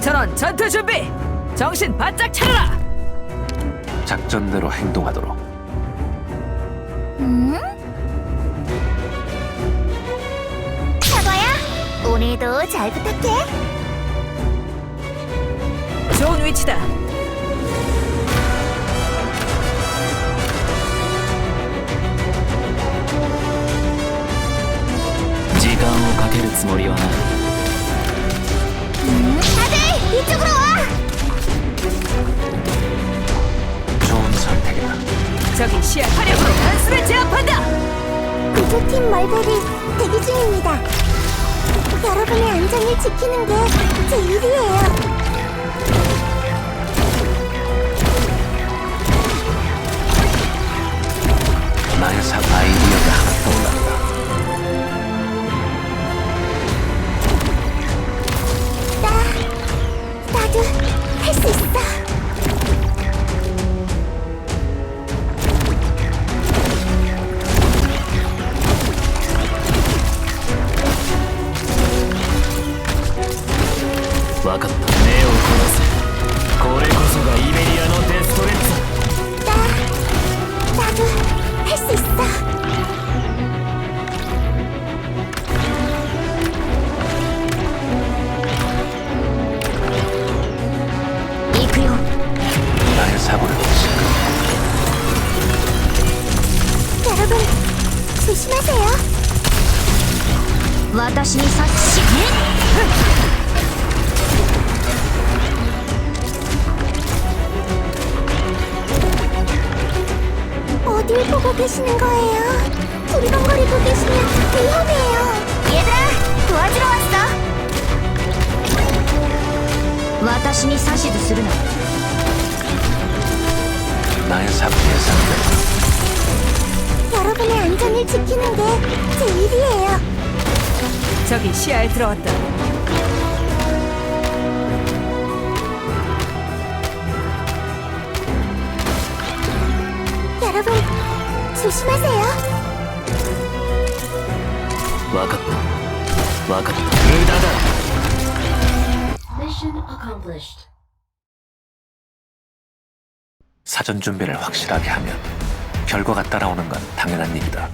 전원 전투 준비! 정신 바짝 차려라! 작전대로 행동하도록. 사과야, 오늘도 잘 부탁해. 좋은 위치다. 다들 이쪽으로 와. 좋은 선택이다. 저기 시야 화력으로 단수를 제압한다! 구조팀 멀베리 대기 중입니다. 여러분의 안전을 지키는 게 제 일이에요. 나의 사 아이디어가 하나 떠올랐다. 나도 할 수 있어. 나도 할 수 있어. 이구요. 나의 사고를 시작. 여러분 조심하세요. 私に察し 어딜 보고 계시는 거예요? 두리번거리고 계시면 위험해요. 얘들아, 도와주러 왔어. 私に指図するな. 나의 사고 예상대로. 여러분의 안전을 지키는 게 제 일이에요. 저기 시야에 들어왔다. 여러분 조심하세요. わかったわかった無駄だ Mission accomplished. 사전 준비를 확실하게 하면 결과가 따라오는 건 당연한 일이다.